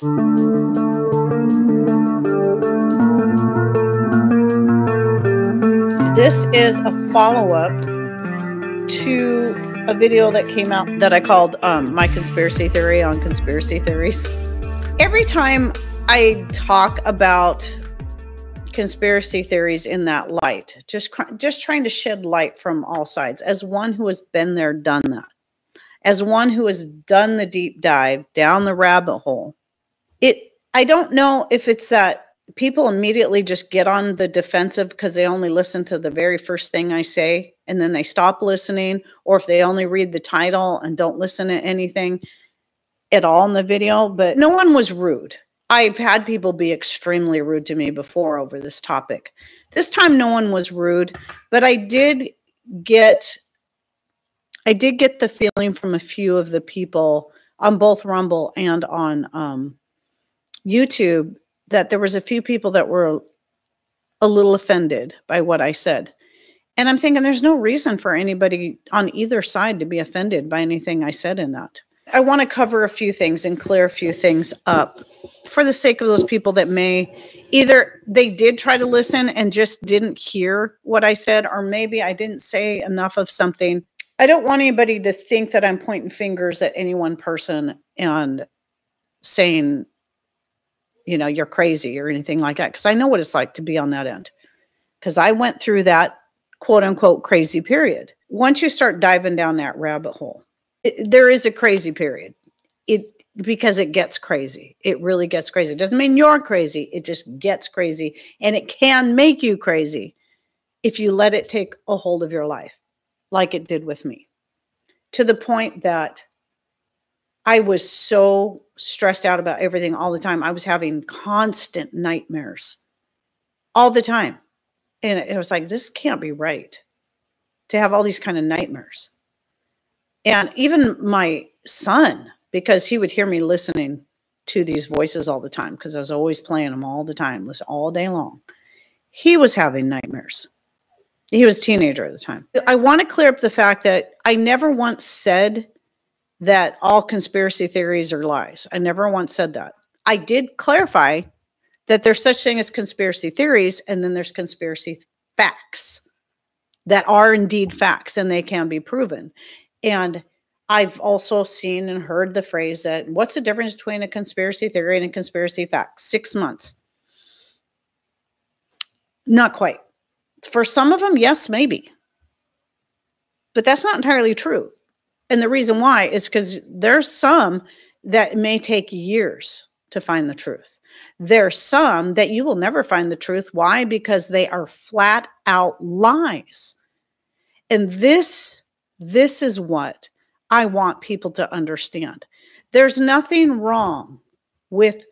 This is a follow-up to a video that came out that I called My Conspiracy Theory on Conspiracy Theories. Every time I talk about conspiracy theories in that light, just trying to shed light from all sides, as one who has been there, done that, as one who has done the deep dive down the rabbit hole, I don't know if it's that people immediately just get on the defensive because they only listen to the very first thing I say and then they stop listening, or if they only read the title and don't listen to anything at all in the video. But no one was rude. I've had people be extremely rude to me before over this topic. This time no one was rude, but I did get the feeling from a few of the people on both Rumble and on YouTube that there was a few people that were a little offended by what I said. And I'm thinking there's no reason for anybody on either side to be offended by anything I said in that. I want to cover a few things and clear a few things up for the sake of those people that may either they did try to listen and just didn't hear what I said, or maybe I didn't say enough of something. I don't want anybody to think that I'm pointing fingers at any one person and saying, you know, you're crazy or anything like that, because I know what it's like to be on that end, because I went through that quote unquote crazy period. Once you start diving down that rabbit hole, there is a crazy period. Because it gets crazy. It really gets crazy. It doesn't mean you're crazy. It just gets crazy, and it can make you crazy if you let it take a hold of your life, like it did with me, to the point that I was so stressed out about everything all the time. I was having constant nightmares all the time. And it was like, this can't be right to have all these kind of nightmares. And even my son, because he would hear me listening to these voices all the time, because I was always playing them all the time, listen all day long, he was having nightmares. He was a teenager at the time. I want to clear up the fact that I never once said that all conspiracy theories are lies. I never once said that. I did clarify that there's such thing as conspiracy theories, and then there's conspiracy facts that are indeed facts, and they can be proven. And I've also seen and heard the phrase that, what's the difference between a conspiracy theory and a conspiracy fact? 6 months. Not quite. For some of them, yes, maybe. But that's not entirely true. And the reason why is because there's some that may take years to find the truth. There's some that you will never find the truth. Why? Because they are flat out lies. And this is what I want people to understand. There's nothing wrong with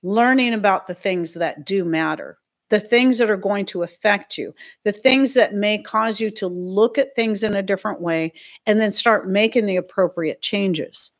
learning about the things that do matter, the things that are going to affect you, the things that may cause you to look at things in a different way and then start making the appropriate changes.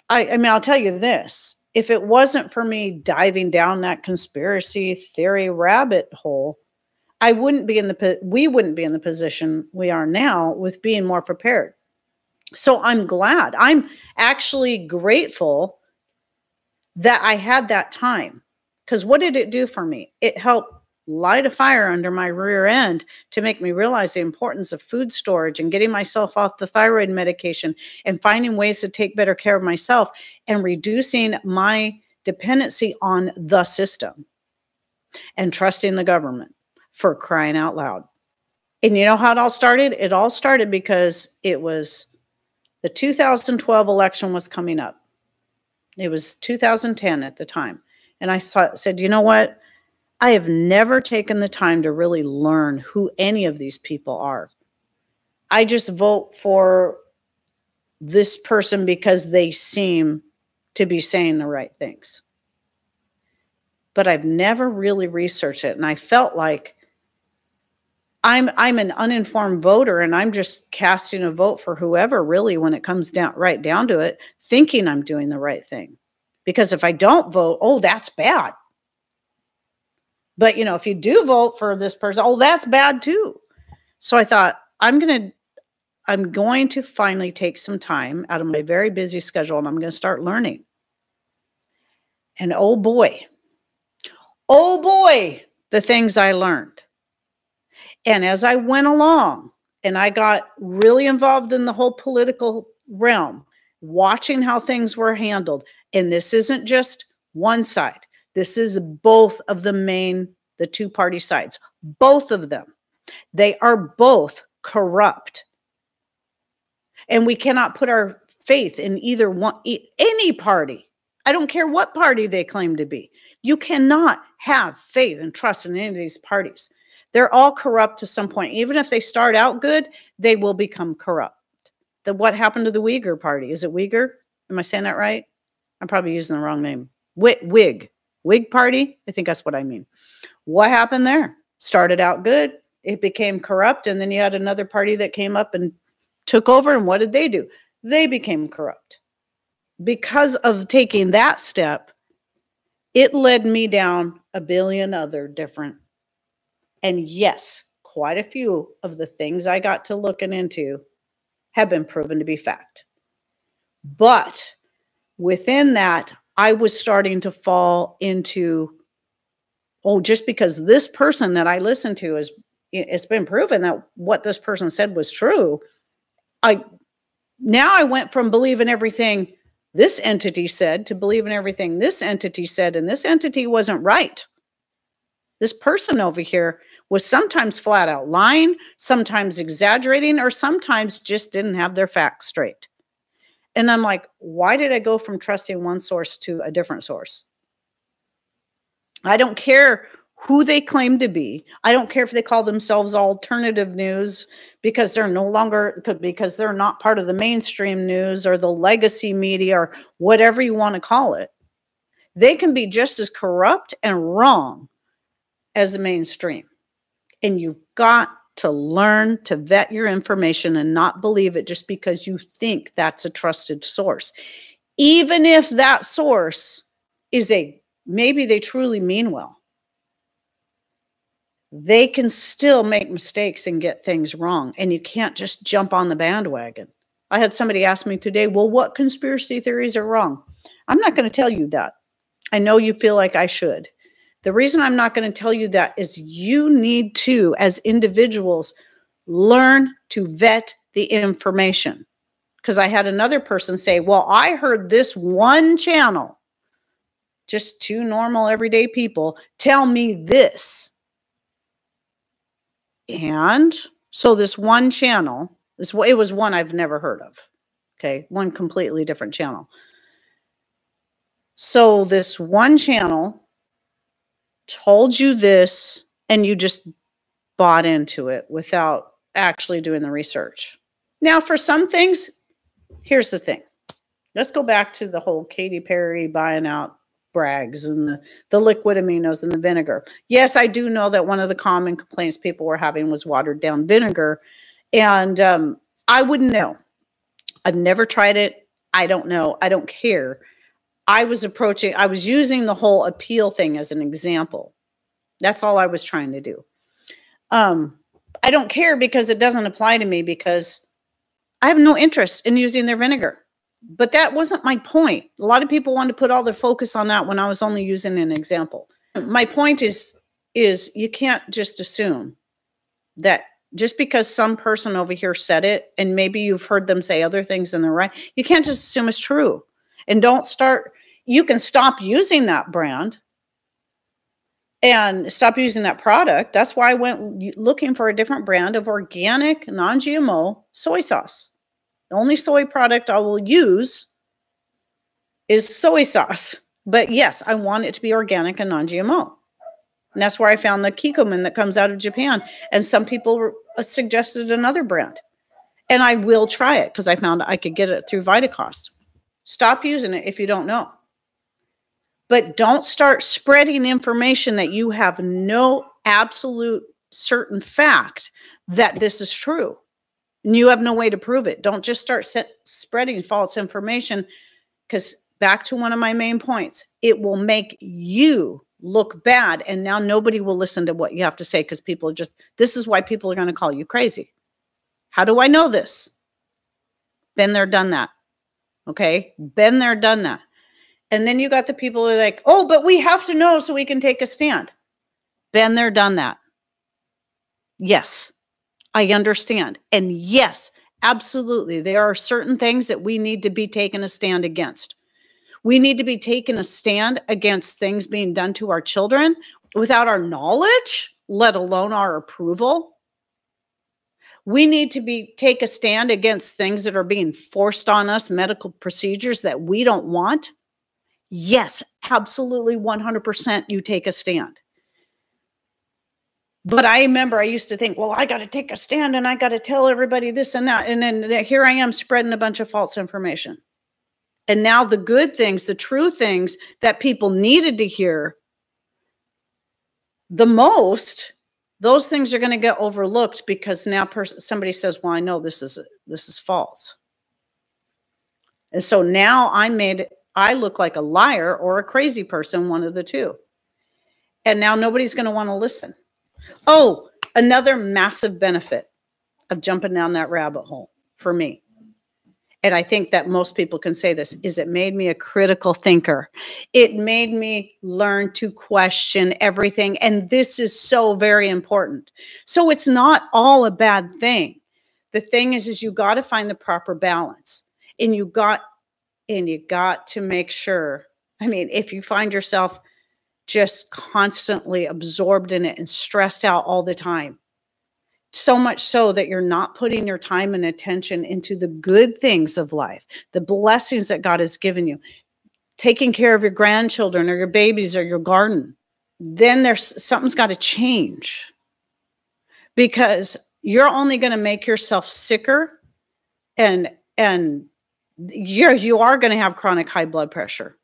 I mean, I'll tell you this, if it wasn't for me diving down that conspiracy theory rabbit hole, we wouldn't be in the position we are now with being more prepared. So I'm glad. I'm actually grateful that I had that time. Because what did it do for me? It helped light a fire under my rear end to make me realize the importance of food storage and getting myself off the thyroid medication and finding ways to take better care of myself and reducing my dependency on the system and trusting the government, for crying out loud. And you know how it all started? It all started because it was the 2012 election was coming up. It was 2010 at the time. And I said, you know what? I have never taken the time to really learn who any of these people are. I just vote for this person because they seem to be saying the right things. But I've never really researched it. And I felt like I'm an uninformed voter, and I'm just casting a vote for whoever, really, when it comes right down to it, thinking I'm doing the right thing. Because if I don't vote, oh, that's bad. But, you know, if you do vote for this person, oh, that's bad too. So I thought, I'm going to finally take some time out of my very busy schedule, and I'm going to start learning. And oh boy, the things I learned. And as I went along and I got really involved in the whole political realm, watching how things were handled, and this isn't just one side, this is both of the two-party sides, both of them. They are both corrupt. And we cannot put our faith in either one, any party. I don't care what party they claim to be. You cannot have faith and trust in any of these parties. They're all corrupt to some point. Even if they start out good, they will become corrupt. What happened to the Uyghur party? Is it Uyghur? Am I saying that right? I'm probably using the wrong name. Whig party? I think that's what I mean. What happened there? Started out good. It became corrupt. And then you had another party that came up and took over. And what did they do? They became corrupt. Because of taking that step, it led me down a billion other different. And yes, quite a few of the things I got to looking into have been proven to be fact. But within that, I was starting to fall into, just because this person that I listened to it's been proven that what this person said was true. Now I went from believing everything this entity said to believing everything this entity said, and this entity wasn't right. This person over here was sometimes flat out lying, sometimes exaggerating, or sometimes just didn't have their facts straight. And I'm like, why did I go from trusting one source to a different source? I don't care who they claim to be. I don't care if they call themselves alternative news because they're not part of the mainstream news or the legacy media or whatever you want to call it. They can be just as corrupt and wrong as the mainstream. And you've got to learn to vet your information and not believe it just because you think that's a trusted source. Even if that source is maybe they truly mean well. They can still make mistakes and get things wrong. And you can't just jump on the bandwagon. I had somebody ask me today, well, what conspiracy theories are wrong? I'm not going to tell you that. I know you feel like I should. The reason I'm not going to tell you that is you need to, as individuals, learn to vet the information. Because I had another person say, well, I heard this one channel, just two normal everyday people, tell me this. And so this one channel, it was one I've never heard of. Okay, one completely different channel. So this one channel told you this, and you just bought into it without actually doing the research. Now, for some things, here's the thing. Let's go back to the whole Katy Perry buying out Bragg's and the liquid aminos and the vinegar. Yes, I do know that one of the common complaints people were having was watered down vinegar. And I wouldn't know. I've never tried it. I don't know. I don't care. I was using the whole appeal thing as an example. That's all I was trying to do. I don't care because it doesn't apply to me because I have no interest in using their vinegar. But that wasn't my point. A lot of people want to put all their focus on that when I was only using an example. My point is you can't just assume that just because some person over here said it, and maybe you've heard them say other things and they're right, you can't just assume it's true. And you can stop using that brand and stop using that product. That's why I went looking for a different brand of organic, non-GMO soy sauce. The only soy product I will use is soy sauce. But yes, I want it to be organic and non-GMO. And that's where I found the Kikkoman that comes out of Japan. And some people suggested another brand. And I will try it because I found I could get it through Vitacost. Stop using it if you don't know. But don't start spreading information that you have no absolute certain fact that this is true. And you have no way to prove it. Don't just start spreading false information, because back to one of my main points, it will make you look bad. And now nobody will listen to what you have to say because this is why people are going to call you crazy. How do I know this? Been there, done that. Okay? Been there, done that. And then you got the people who are like, oh, but we have to know so we can take a stand. Been there, done that. Yes, I understand. And yes, absolutely, there are certain things that we need to be taking a stand against. We need to be taking a stand against things being done to our children without our knowledge, let alone our approval. We need to take a stand against things that are being forced on us, medical procedures that we don't want. Yes, absolutely 100% you take a stand. But I remember I used to think, well, I got to take a stand and I got to tell everybody this and that. And then here I am spreading a bunch of false information. And now the good things, the true things that people needed to hear the most, those things are going to get overlooked because now somebody says, well, I know this is false. And so now I look like a liar or a crazy person, one of the two. And now nobody's going to want to listen. Oh, another massive benefit of jumping down that rabbit hole for me, and I think that most people can say this, is it made me a critical thinker. It made me learn to question everything. And this is so very important. So it's not all a bad thing. The thing is you got to find the proper balance. And you got to make sure, I mean, if you find yourself just constantly absorbed in it and stressed out all the time, so much so that you're not putting your time and attention into the good things of life, the blessings that God has given you, taking care of your grandchildren or your babies or your garden, then something's got to change, because you're only going to make yourself sicker, and you are going to have chronic high blood pressure.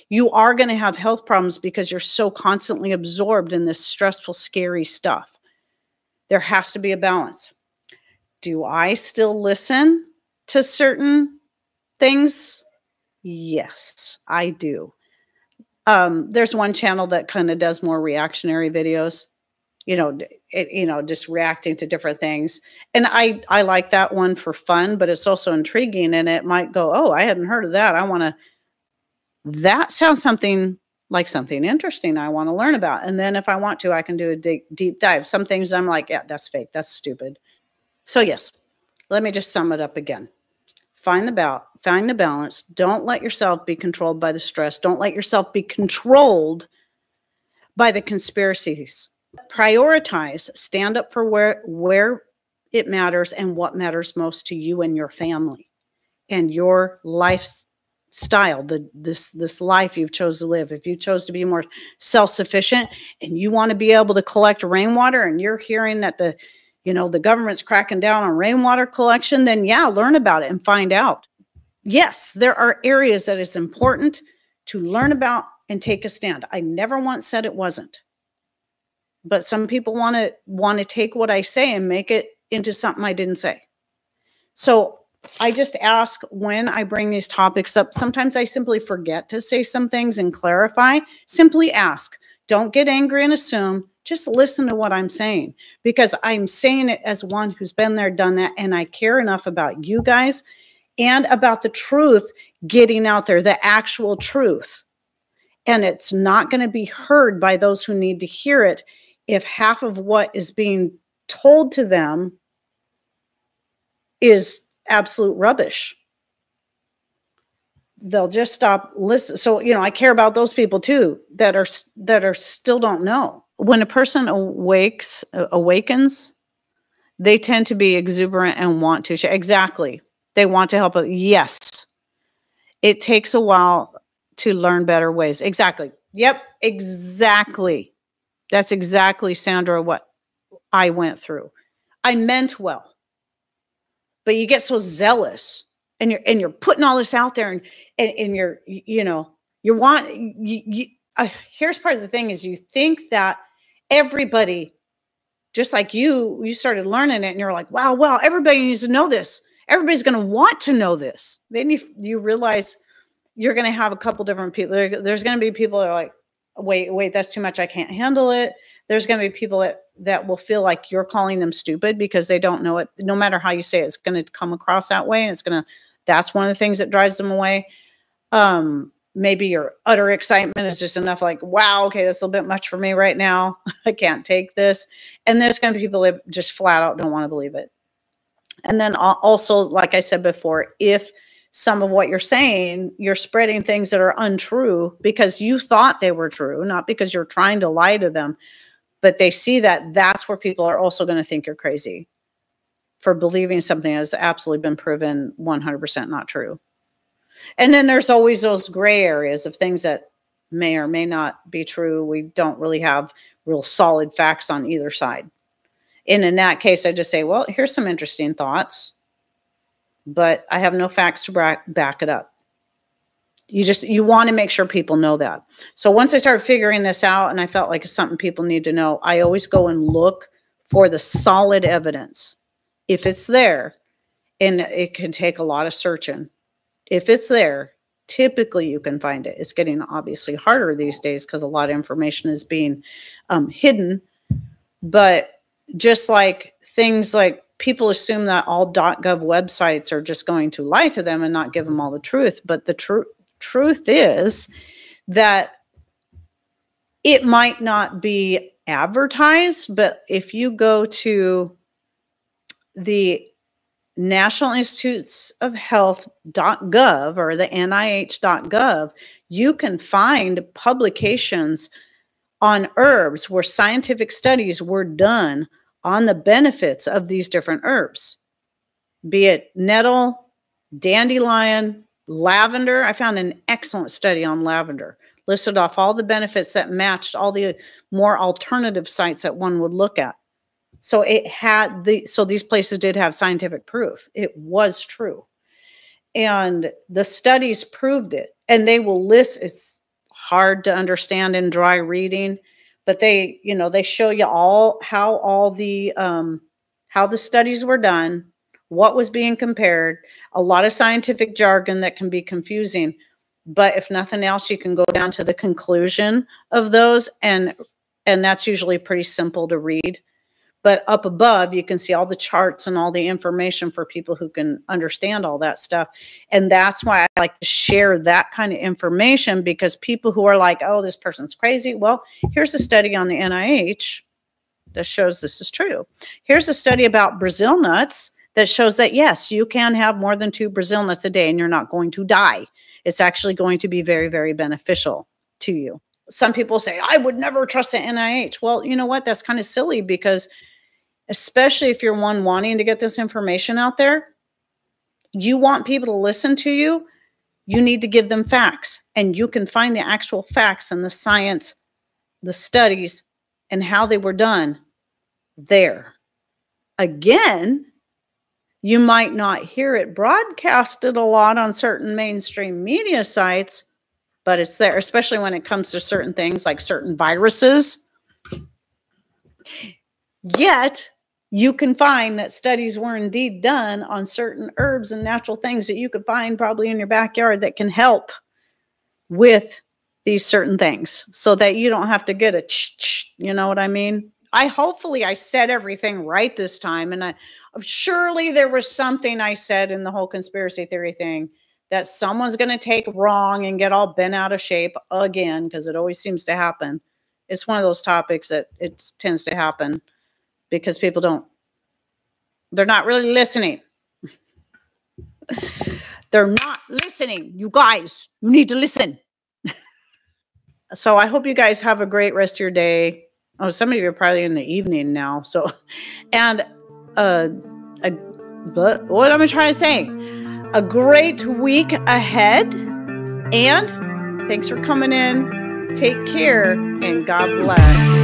You are going to have health problems because you're so constantly absorbed in this stressful, scary stuff. There has to be a balance. Do I still listen to certain things? Yes, I do. There's one channel that kind of does more reactionary videos, just reacting to different things. And I like that one for fun, but it's also intriguing, and it might go, oh, I hadn't heard of that. That sounds something interesting I want to learn about. And then if I want to, I can do a deep dive. Some things I'm like, yeah, that's fake. That's stupid. So yes, let me just sum it up again. Find the balance. Don't let yourself be controlled by the stress. Don't let yourself be controlled by the conspiracies. Prioritize, stand up for where it matters and what matters most to you and your family and your lifestyle, this life you've chosen to live. If you chose to be more self-sufficient and you want to be able to collect rainwater, and you're hearing that the government's cracking down on rainwater collection, then yeah, learn about it and find out. Yes, there are areas that it's important to learn about and take a stand. I never once said it wasn't. But some people want to take what I say and make it into something I didn't say. So I just ask, when I bring these topics up, sometimes I simply forget to say some things and clarify. Simply ask. Don't get angry and assume. Just listen to what I'm saying, because I'm saying it as one who's been there, done that, and I care enough about you guys and about the truth getting out there, the actual truth. And it's not going to be heard by those who need to hear it if half of what is being told to them is absolute rubbish. They'll just stop listening. So, I care about those people too that are still don't know. When a person awakens, they tend to be exuberant and want to share. Exactly. They want to help. Yes. It takes a while to learn better ways. Exactly. Yep. Exactly. That's exactly, Sandra, what I went through. I meant well, but you get so zealous and you're putting all this out there, and here's part of the thing is you think that everybody, just like you started learning it and you're like, wow, everybody needs to know this. Everybody's going to want to know this. Then you realize you're going to have a couple different people. There's going to be people that are like, wait, that's too much. I can't handle it. There's going to be people that will feel like you're calling them stupid because they don't know it. No matter how you say it, it's going to come across that way. And that's one of the things that drives them away. maybe your utter excitement is just enough like, wow, okay, that's a little bit much for me right now. I can't take this. And there's going to be people that just flat out don't want to believe it. And then also, like I said before, if some of what you're saying, you're spreading things that are untrue because you thought they were true, not because you're trying to lie to them, but they see that, that's where people are also going to think you're crazy for believing something that has absolutely been proven 100% not true. And then there's always those gray areas of things that may or may not be true. We don't really have real solid facts on either side. And in that case, I just say, well, here's some interesting thoughts, but I have no facts to back it up. You want to make sure people know that. So once I started figuring this out and I felt like it's something people need to know, I always go and look for the solid evidence. If it's there, and it can take a lot of searching. If it's there, typically you can find it. It's getting obviously harder these days because a lot of information is being hidden. But just like things like people assume that all .gov websites are just going to lie to them and not give them all the truth. But the truth is that it might not be advertised, but if you go to the National Institutes of Health.gov or the NIH.gov, you can find publications on herbs where scientific studies were done on the benefits of these different herbs, be it nettle, dandelion, lavender. I found an excellent study on lavender, listed off all the benefits that matched all the more alternative sites that one would look at. So it had so these places did have scientific proof. It was true. And the studies proved it. And they will list, it's hard to understand in dry reading, but they show you how the studies were done, what was being compared, a lot of scientific jargon that can be confusing. But if nothing else, you can go down to the conclusion of those, and that's usually pretty simple to read. But up above, you can see all the charts and all the information for people who can understand all that stuff. And that's why I like to share that kind of information, because people who are like, oh, this person's crazy. Well, here's a study on the NIH that shows this is true. Here's a study about Brazil nuts that shows that, yes, you can have more than 2 Brazil nuts a day and you're not going to die. It's actually going to be very, very beneficial to you. Some people say, I would never trust the NIH. Well, you know what? That's kind of silly, because especially if you're one wanting to get this information out there, you want people to listen to you, you need to give them facts. And you can find the actual facts and the science, the studies, and how they were done there. Again, you might not hear it broadcasted a lot on certain mainstream media sites, but it's there, especially when it comes to certain things like certain viruses. Yet, you can find that studies were indeed done on certain herbs and natural things that you could find probably in your backyard that can help with these certain things, so that you don't have to get a you know what I mean? Hopefully I said everything right this time, and surely there was something I said in the whole conspiracy theory thing that someone's going to take wrong and get all bent out of shape again, because it always seems to happen. It's one of those topics that it tends to happen because people they're not really listening. They're not listening. You guys, you need to listen. So I hope you guys have a great rest of your day. Oh, some of you are probably in the evening now. So, and but what am I trying to say? A great week ahead. And thanks for coming in. Take care and God bless.